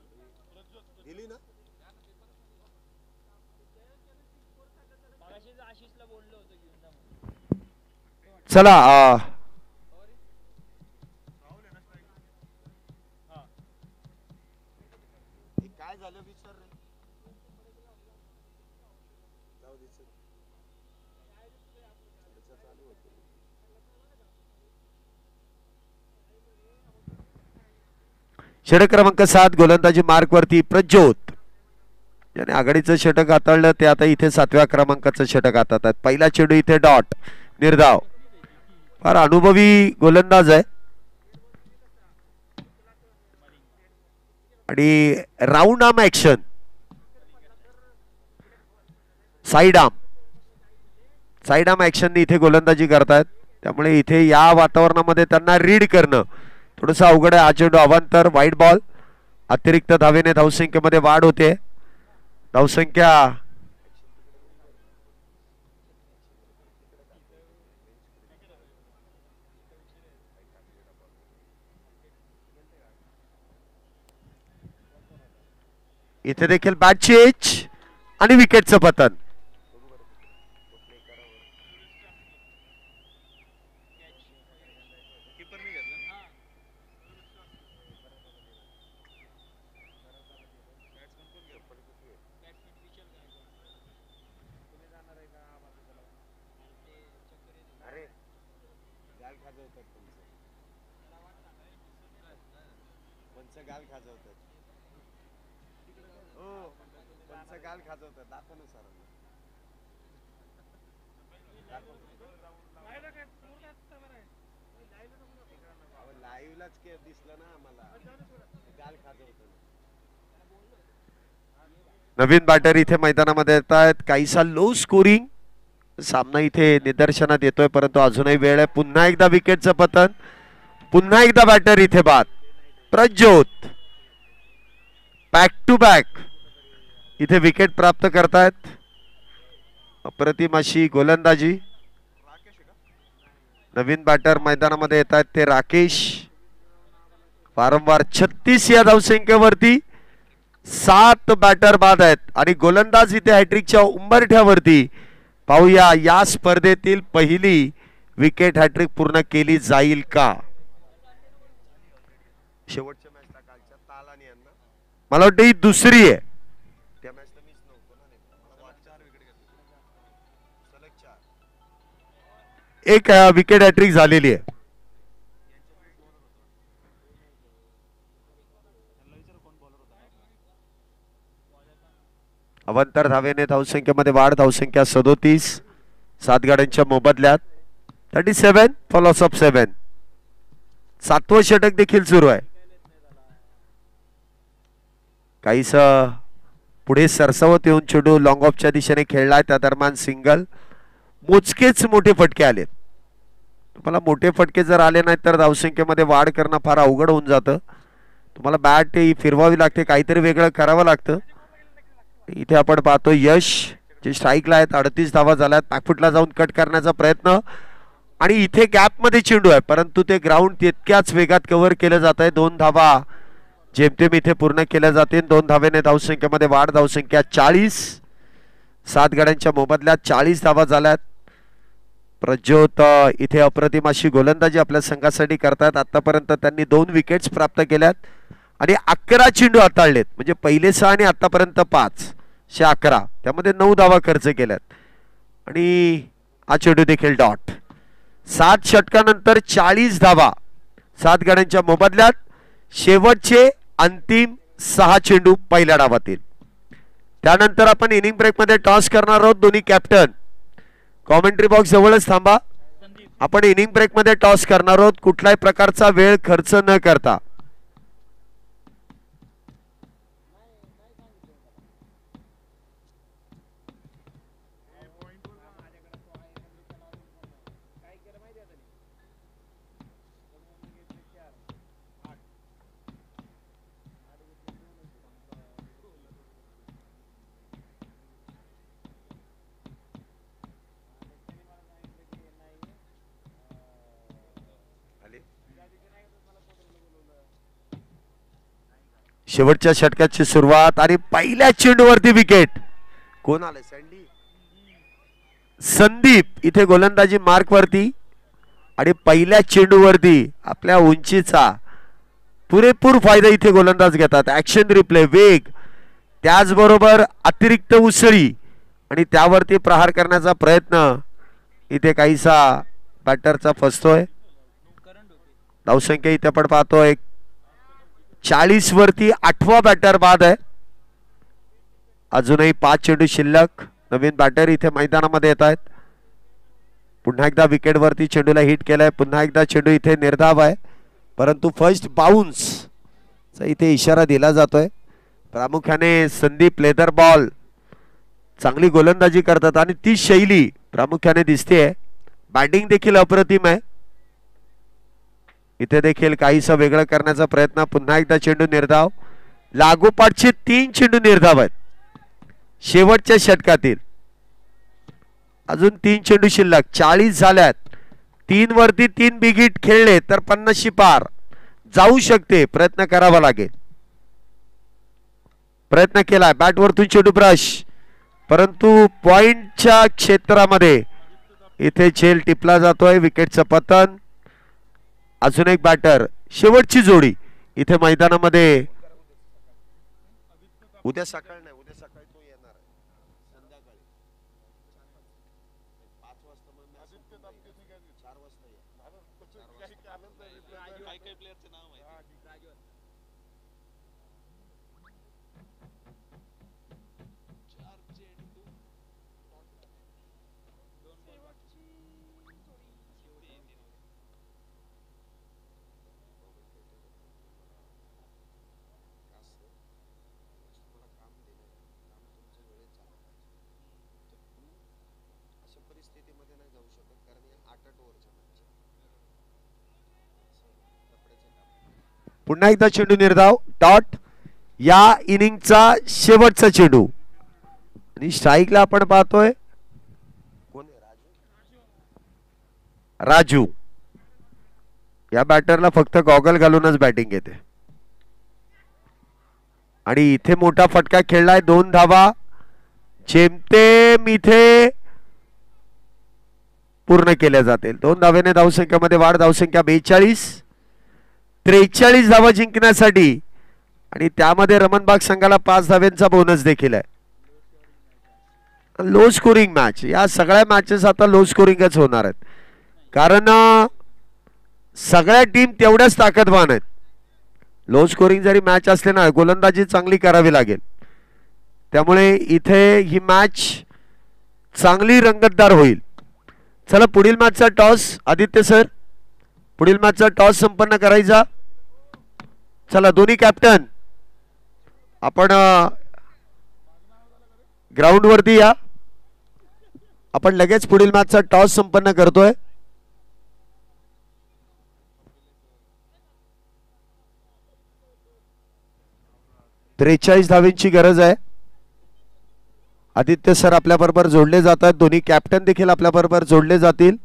Speaker 2: दिली ना
Speaker 3: मगाशी आशिषला बोललो होतो घेऊन जा म्हणून.
Speaker 1: चला
Speaker 2: काय झालं विचार रे. जाऊ दे चल. चालू होतं.
Speaker 1: षटक क्रमांक 7 गोलंदाजी मार्क वरती प्रज्योत, ज्याने आघाडीचं षटक हाताळलं ते आता इथे 7व्या क्रमांकाचं षटक हातात. पहिला चेंडू इथे डॉट, निर्धाव. फार अनुभवी गोलंदाज आहे आणि round arm action, side arm action इथे गोलंदाजी करतायत. त्यामुळे इथे या वातावरणामध्ये त्यांना रीड करणं थोडंसं अवघड आहे. हा चेंडू अवांतर, वाईट बॉल. अतिरिक्त धावेने धावसंख्येमध्ये वाढ होते. धावसंख्या इथे देखील बॅट चेंज आणि विकेटचं पतन.
Speaker 2: गाल खाजवतात. हो, कोणचं गाल खाजवतात दाखव ना सर. लाईव्हलाच दिसलं ना आम्हाला गाल खाजवतात.
Speaker 1: नवीन बॅटर इथे मैदानामध्ये येत आहेत. काहीसा लो स्कोरिंग सामना इथे निदर्शनात येतोय, परंतु अजूनही वेळ आहे. पुन्हा एकदा विकेटचं पतन, पुन्हा एकदा बॅटर इथे बाद. प्रज्योत बॅक टू बॅक इथे विकेट प्राप्त करतायत. अप्रतिम अशी गोलंदाजी. नवीन बॅटर मैदानामध्ये येत आहेत ते राकेश. वारंवार 36 या धावसंख्येवरती 7 बॅटर बाद आहेत आणि गोलंदाज इथे हॅट्रिकच्या उंबरठ्यावरती. पाहूया या स्पर्धेतील पहिली विकेट हॅट्रिक पूर्ण केली जाईल का. शेवटच्या मॅचला कालच्या तालाने यांना मला वाटतं ही दुसरी आहे. त्या मॅचला मीच नव्हतो ना, मला वाटतं 4 विकेट घेतले, सलग 4. एक विकेट हॅट्रिक झालेली आहे. अवंतर धावेने धावसंख्येमध्ये वाढ. धावसंख्या 37. 7 गाड्यांच्या मोबदल्यात 37 फॉर लॉस ऑफ 7. 7वं षटक देखील सुरू आहे. काहीस पुढे सरसावत येऊन चेंडू लॉंग ऑफच्या दिशेने खेळलाय. त्या दरम्यान सिंगल. मोजकेच मोठे फटके आलेत. तुम्हाला मोठे फटके जर आले नाहीत तर धावसंख्येमध्ये वाढ करणं फार अवघड होऊन जातं. तुम्हाला बॅट फिरवावी लागते, काहीतरी वेगळं करावं लागतं. इथे आपण पाहतो यश जे स्ट्राईकला आहेत. 38 धावा झाल्यात. बॅकफुटला जाऊन कट करण्याचा प्रयत्न आणि इथे गॅप मध्ये चेंडू आहे, परंतु ते ग्राउंड तितक्याच वेगात कव्हर केलं जात आहे. 2 धावा जेमतेम इथे पूर्ण केल्या जातील. 2 धावेने धावसंख्येमध्ये वाढ. धावसंख्या 40. 7 गाड्यांच्या मोबदल्यात 40 धावा झाल्यात. प्रज्योत इथे अप्रतिम अशी गोलंदाजी आपल्या संघासाठी करतात. आतापर्यंत त्यांनी 2 विकेट्स प्राप्त केल्यात आणि 11 चेंडू हाताळलेत. म्हणजे पहिले 6 आणि आतापर्यंत 5 असे 11. त्यामध्ये 9 धावा खर्च केल्यात आणि हा चेंडू देखील डॉट. 7 षटकानंतर 40 धावा 7 गाड्यांच्या मोबदल्यात. शेवटचे अंतिम 6 चेंडू पहिल्या डावातील. त्यानंतर आपण इनिंग ब्रेक मध्ये टॉस करणार आहोत. दोन्ही कॅप्टन कॉमेंट्री बॉक्स जवळच थांबा. आपण इनिंग ब्रेक मध्ये टॉस करणार आहोत कुठल्याही प्रकारचा वेळ खर्च न करता. शेवटच्या षटकाची सुरुवात आणि पहिल्या चेंडूवरती विकेट. कोण आलं? संदीप इथे गोलंदाजी मार्क वरती आणि पहिल्या चेंडूवरती आपल्या उंचीचा पुरेपूर फायदा इथे गोलंदाज घेतात. ऍक्शन रिप्ले, वेग, त्याचबरोबर अतिरिक्त उसळी आणि त्यावरती प्रहार करण्याचा प्रयत्न इथे काहीसा बॅटरचा फसतोय. धावसंख्या इथे आपण पाहतोय 40 वरती 8वा बॅटर बाद आहे. अजूनही 5 चेंडू शिल्लक. नवीन बॅटर इथे मैदानामध्ये येत आहेत. पुन्हा एकदा विकेट वरती चेंडूला हिट केलाय. पुन्हा एकदा चेंडू इथे निर्धाव आहे, परंतु फर्स्ट बाउन्स चा इथे इशारा दिला जातोय. प्रामुख्याने संदीप लेदर बॉल चांगली गोलंदाजी करतात आणि ती शैली प्रामुख्याने दिसते. बॅटिंग देखील अप्रतिम आहे. इथे देखील काहीसा वेगळं करण्याचा प्रयत्न. पुन्हा एकदा चेंडू निर्धाव. लागोपाठचे 3 चेंडू निर्धाव आहेत शेवटच्या षटकातील. अजून 3 चेंडू शिल्लक. 40 झाल्यात. 3 वरती 3 बिग हिट खेळले तर 50शी पार जाऊ शकते. प्रयत्न करावा लागेल. प्रयत्न केलाय बॅट वरतून चेंडू ब्रश, परंतु पॉइंटच्या क्षेत्रामध्ये इथे झेल टिपला जातोय. विकेटचं पतन. अजून एक बॅटर. शेवटची जोडी इथे मैदानामध्ये. उद्या सकाळ नाही, उद्या सकाळी तो येणार आहे संध्याकाळी 5 वाजता. मग 4 वाजता काय काय प्लेयरचे नाव आहे. पुन्हा एकदा चेंडू निर्धाव डॉट. या इनिंगचा शेवटचा चेंडू आणि स्ट्राईकला आपण पाहतोय राजू. या बॅटरला फक्त गॉगल घालूनच बॅटिंग येते आणि इथे मोठा फटका खेळलाय. 2 धावा जेमतेम इथे पूर्ण केल्या जातील. 2 धावेने धावसंख्येमध्ये वाढ. धावसंख्या 42. 43 धावा जिंकण्यासाठी आणि त्यामध्ये रमणबाग संघाला 5 धाव्यांचा बोनस देखील आहे. Low scoring match. या सगळ्या मॅचेस आता लो स्कोरिंगच होणार आहेत कारण सगळ्या टीम तेवढ्याच ताकदवान आहेत. लो स्कोरिंग जरी मॅच असले ना गोलंदाजी चांगली करावी लागेल. त्यामुळे इथे ही मॅच चांगली रंगतदार होईल. चला पुढील मॅचचा टॉस आदित्य सर. पुढील मॅचचा टॉस संपन्न करायचा. चला दोन्ही कॅप्टन आपण ग्राउंड वरती या. आपण लगेच पुढील मॅचचा टॉस संपन्न करतोय. त्रेचाळीस धावेंची गरज आहे. आदित्य सर आपल्या बरोबर जोडले जातात. दोन्ही कॅप्टन देखील आपल्या बरोबर जोडले जातील.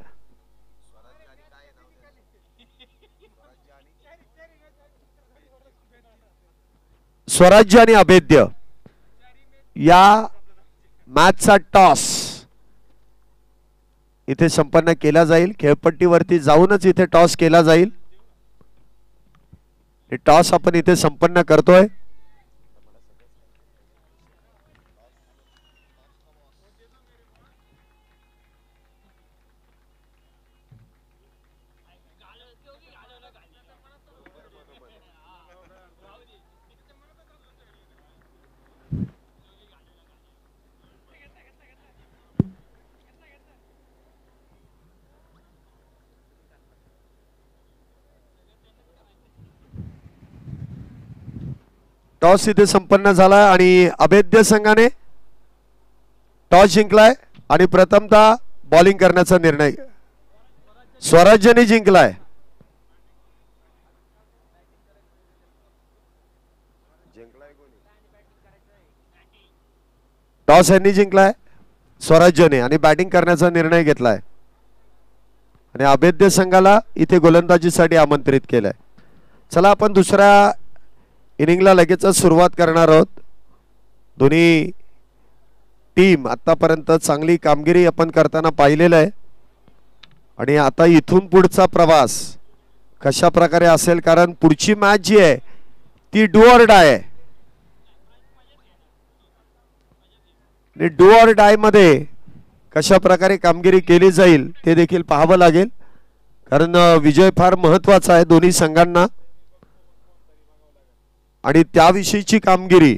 Speaker 1: स्वराज्य आणि अभेद्य या मॅचचा टॉस इथे संपन्न केला जाईल. खेळपट्टीवरती जाऊनच इथे टॉस केला जाईल. हे टॉस आपण इथे संपन्न करतोय. टॉस इथे संपन्न झाला आणि अभेद्य संघाने टॉस जिंकलाय आणि प्रथमतः बॉलिंग करण्याचा निर्णय स्वराज्याने जिंकलाय. टॉस यांनी जिंकलाय स्वराज्याने आणि बॅटिंग करण्याचा निर्णय घेतलाय आणि अभेद्य संघाला इथे गोलंदाजीसाठी आमंत्रित केलंय. चला आपण दुसऱ्या इनिंगला लगेच सुरुवात करणार आहोत. दोन्ही टीम आतापर्यंत चांगली कामगिरी आपण करताना पाहिलेलं आहे आणि आता इथून पुढचा प्रवास कशा प्रकारे असेल कारण पुढची मॅच जी आहे ती डू ऑर डाय आहे. डू ऑर डाय मध्ये कशा प्रकारे कामगिरी केली जाईल ते देखील पाहावं लागेल कारण विजय फार महत्वाचा आहे दोन्ही संघांना आणि त्याविषयीची कामगिरी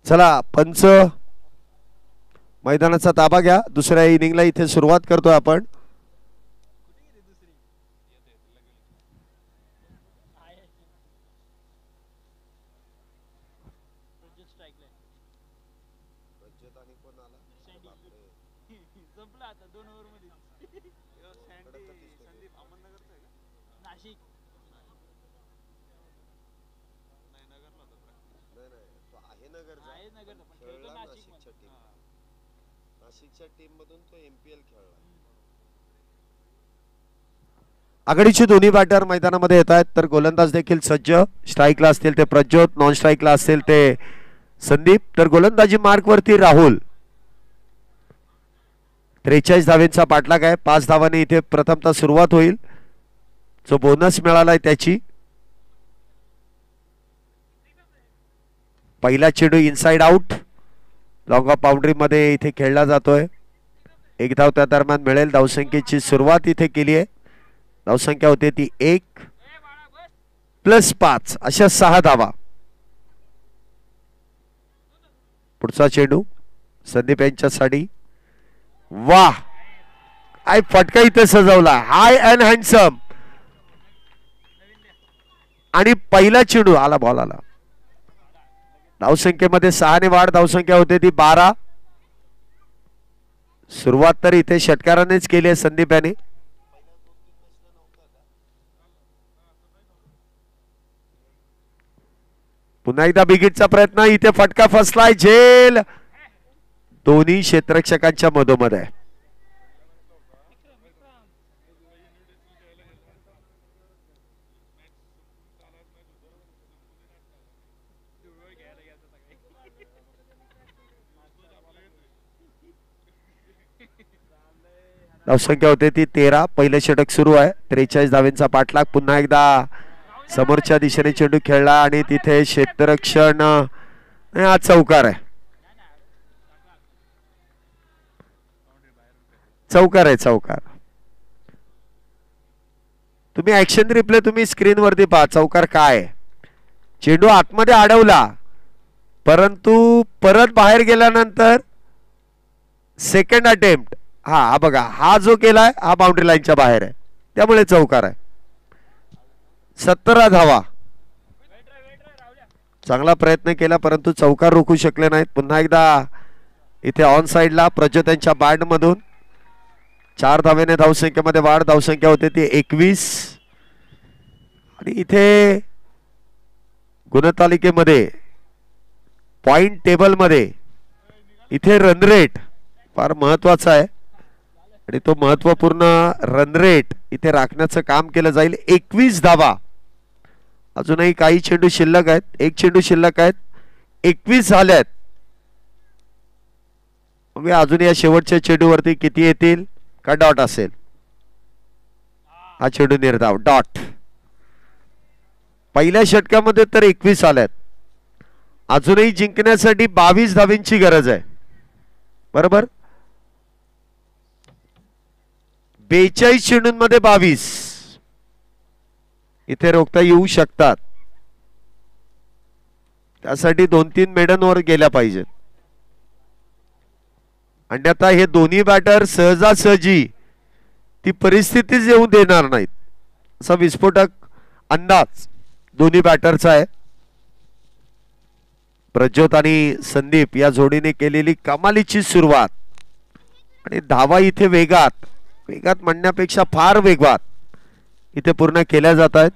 Speaker 1: चला पंच मैदानाचा ताबा घ्या. दुसऱ्या इनिंगला इथे सुरुवात करतोय आपण. आघाडीचे दोन्ही बॅटर मैदानामध्ये येत आहेत तर गोलंदाज देखील सज्ज. स्ट्राईकला असतील ते प्रज्योत, नॉन स्ट्राईकला असतील ते संदीप. तर गोलंदाजी मार्क वरती राहुल. 43 धावेंचा पाठलाग आहे. 5 धावांनी इथे प्रथमतः सुरुवात होईल. जो बोनस मिळालाय त्याची. पहिला चेंडू inside out. Long of boundary मध्ये इथे खेळला जातोय. 1 धाव त्या दरम्यान मिळेल. धावसंख्येची सुरुवात इथे केली आहे. धावसंख्या होते ती 1 + 5 अशा 6 धावा. पुढचा चेंडू संदीप यांच्यासाठी. वाह काय फटका इथे सजवला. हाय अँड हँडसम. आणि पहिला चेंडू आला, बॉल आला. धावसंख्येमध्ये 6 ने वाढ, धावसंख्या होते ती 12. सुरुवात तर इथे षटकारानेच केली आहे संदीप याने. पुन्हा एकदा बिगिटचा प्रयत्न, इथे फटका फसलाय, झेल दोन्ही क्षेत्ररक्षकांच्या मधोमध आहे. धावसंख्या होते ती 13. पहिलं षटक सुरू आहे. 43 धावेंचा पाठलाग. पुन्हा एकदा समोरच्या दिशेने चेंडू खेळला आणि तिथे क्षेत्ररक्षण, हा चौकार आहे. चौकार आहे, चौकार. तुम्ही ऍक्शन रिप्ले तुम्ही स्क्रीन वरती पहा. चौकार काय आहे? चेंडू आतमध्ये अडवला परंतु परत बाहेर गेल्यानंतर सेकंड अटेम्प्ट, हा बघा, हा जो केलाय हा बाउंड्री लाईनच्या बाहेर आहे, त्यामुळे चौकार आहे. 17 धावा. चांगला प्रयत्न केला परंतु चौकार रोखू शकले नाहीत. पुन्हा एकदा इथे ऑन साइडला प्रज्योत बॅट मधून 4 धावेने धावसंख्येमध्ये वाढ. धावसंख्या होते ती 21. आणि इथे गुणतालिकेमध्ये पॉइंट टेबल मध्ये इथे रन रेट फार महत्वाचा आहे आणि तो महत्वपूर्ण रन रेट इथे राखण्याचं काम केलं जाईल. 21 धावा. अजूनही काही चेंडू शिल्लक आहेत. एक चेंडू शिल्लक आहेत. 21 झाल्यात. अजून या शेवटच्या चेंडूवरती किती येतील का डॉट असेल? हा चेंडू निर्धाव, डॉट. पहिल्या षटकामध्ये तर 21 आल्यात. अजूनही जिंकण्यासाठी 22 धावेंची गरज आहे, बरोबर. 42 चेंडूंमध्ये 22 इथे रोखता येऊ शकतात. त्यासाठी 2-3 मेडन वर गेल्या पाहिजेत. अन्यथा हे दोन्ही बॅटर सहजासहजी ती परिस्थितीच येऊन देणार नाहीत, असा विस्फोटक अंदाज दोन्ही बॅटरचा आहे. प्रज्योत आणि संदीप या जोडीने केलेली कमालीची सुरुवात आणि धावा इथे वेगात म्हणण्यापेक्षा फार वेगवात इथे पूर्ण केल्या जात आहेत.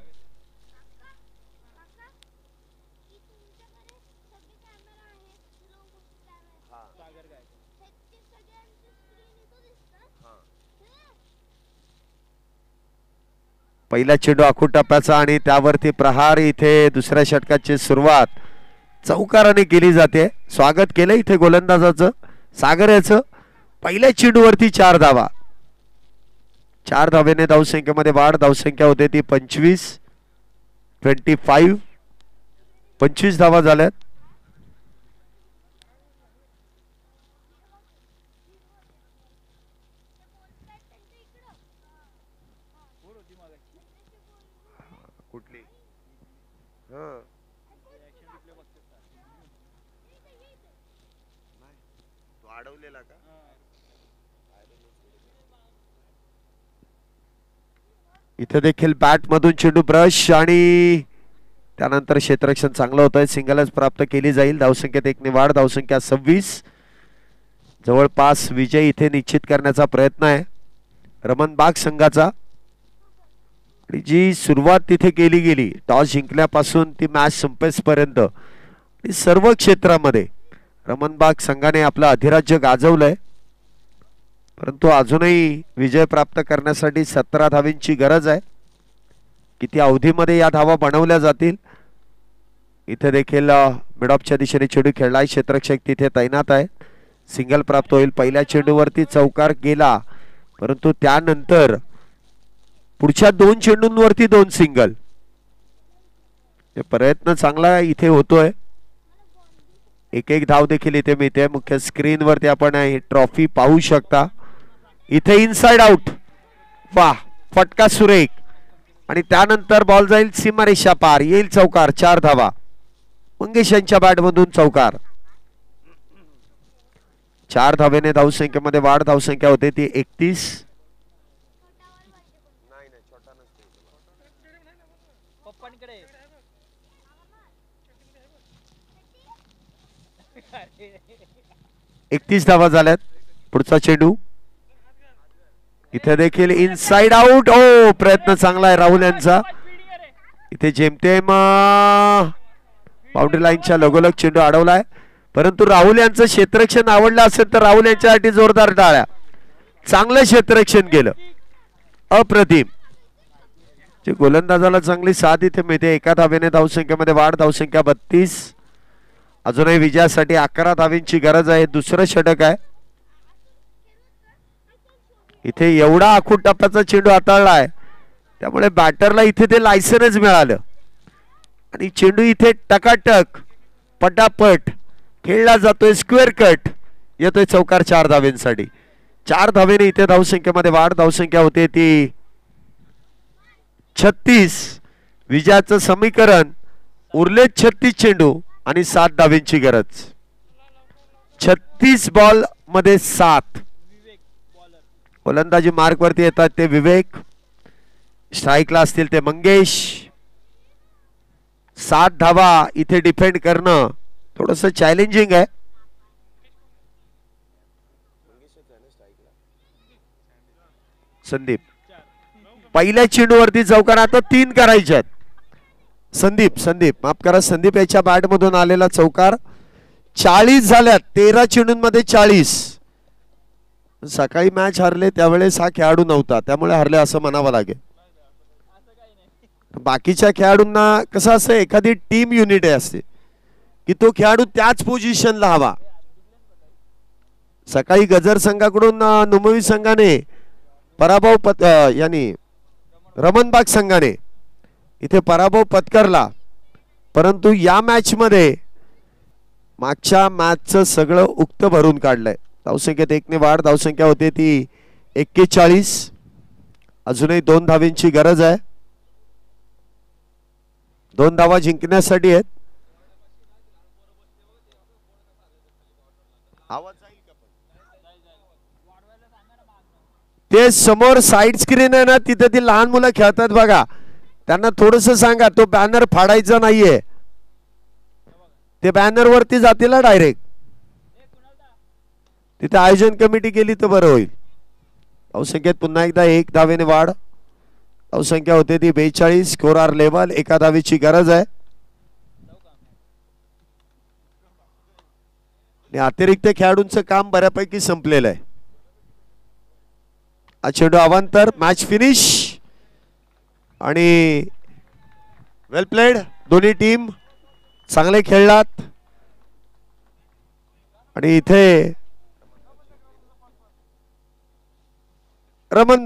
Speaker 1: पहिला चेंडू आखूड टप्प्याचा आणि त्यावरती प्रहार. इथे दुसऱ्या षटकाची सुरुवात चौकाराने केली जाते. स्वागत केलं इथे गोलंदाजाचं सागर याचं. पहिल्या चेंडूवरती 4 धावा. 4 धावेने धावसंख्येमध्ये वाढ. धावसंख्या होते ती 25. 25 धावा झाल्यात. कुठली अडवलेला का? इथे देखील बॅट मधून चेंडू ब्रश आणि त्यानंतर क्षेत्ररक्षण चांगलं होत आहे. सिंगलच प्राप्त केली जाईल. धावसंख्येत 1 ने वाढ. धावसंख्या 26. जवळपास विजय इथे निश्चित करण्याचा प्रयत्न आहे रमण बाग संघाचा. आणि जी सुरुवात तिथे केली गेली टॉस जिंकल्यापासून ती मॅच संपेपर्यंत सर्व क्षेत्रामध्ये रमणबाग संघाने आपलं अधिराज्य गाजवलंय. परंतु अजूनही विजय प्राप्त करण्यासाठी 17 धावेंची गरज आहे. किती अवधीमध्ये या धावा बनवल्या जातील? इथे देखील मिडऑफच्या दिशेने चेंडू खेळलाय. क्षेत्ररक्षक तिथे तैनात आहे. सिंगल प्राप्त होईल. पहिल्या चेंडूवरती चौकार गेला परंतु त्यानंतर पुढच्या 2 चेंडूंवरती 2 सिंगल. प्रयत्न चांगला इथे होतोय. एक धाव देखील इथे मिळते. मुख्य स्क्रीन वरती आपण ही ट्रॉफी पाहू शकता. इथे इनसाइड आउट. वाह, फटका सुरेख. आणि त्यानंतर बॉल जाईल सीमारेषा पार. येईल चौकार. 4 धावा. मंगेश यांच्या बॅट मधून चौकार. 4 धावेने धावसंख्येमध्ये वाढ. धावसंख्या होते ती 31. 31 धावा झाल्यात. पुढचा चेंडू इथे देखील इनसाइड आउट. ओ प्रयत्न चांगला आहे राहुल यांचा. इथे जेमतेम बाउंड्री लाईनच्या लगोलग चेंडू अडवलाय. परंतु राहुल यांचं क्षेत्ररक्षण आवडलं असेल तर राहुल यांच्यासाठी जोरदार टाळ्या. चांगलं क्षेत्ररक्षण केलं, अप्रतिम. जे गोलंदाजाला चांगली साथ इथे मिळते. एका धावेने धावसंख्येमध्ये वाढ. धावसंख्या 32. अजूनही विजयासाठी 11 धावेंची गरज आहे. दुसरं षटक आहे. इथे एवढा आखूड टप्प्याचा चेंडू हाताळलाय त्यामुळे बॅटरला इथे ते लायसनच मिळालं आणि चेंडू इथे टकाटक पटापट खेळला जातोय. स्क्वेअर कट येतोय चौकार 4 धावेंसाठी. 4 धावेने इथे धावसंख्येमध्ये वाढ. धावसंख्या होते ती 36. विजयाचं समीकरण उरले 36 चेंडू आणि 7 धावेंची गरज. 36 बॉल मध्ये 7. गोलंदाजी मार्क वरती येतात ते विवेक. स्ट्राईकला असतील ते मंगेश. 7 धावा इथे डिफेंड करणं थोडस चॅलेंजिंग आहे. संदीप पहिल्या चेंडूवरती चौकार. आता 3 करायच्यात. संदीप माफ करा, संदीप याच्या बॅट मधून आलेला चौकार. 40 झाल्यात. 13 चेंडूंमध्ये 40. सकाळी मॅच हरले त्यावेळेस हा खेळाडू नव्हता त्यामुळे हरले असं म्हणावं लागेल. बाकीच्या खेळाडूंना कसं असं एखादी टीम युनिट असते की तो खेळाडू त्याच पोझिशनला हवा. सकाळी गजर संघाकडून नुमवी संघाने पराभव यानी रमणबाग संघाने इथे पराभव पत्करला. परंतु या मॅच मध्ये मागच्या मॅचचं सगळं उक्त भरून काढलंय. धावसंख्येत 1 ने वाढ. धावसंख्या होते ती 41. अजूनही 2 धावेंची गरज आहे. 2 धावा जिंकण्यासाठी आहेत. ते समोर साइड स्क्रीन आहे ना तिथे ती लहान मुलं खेळतात बघा. त्यांना थोडस सांगा तो बॅनर फाडायचा नाहीये. ते बॅनर वरती जातील डायरेक्ट. तिथे आयोजन कमिटी केली तर बरं होईल. धावसंख्येत पुन्हा एकदा 1 धावेने वाढ. धावसंख्या होते ती 42. Score R level. 1 धावेची गरज आहे. अतिरिक्त खेळाडूंचं काम बऱ्यापैकी संपलेलं आहे. हा चेंडू अवांतर. Match finish. आणि वेल प्लेड. दोन्ही टीम चांगले खेळलात. आणि इथे रमण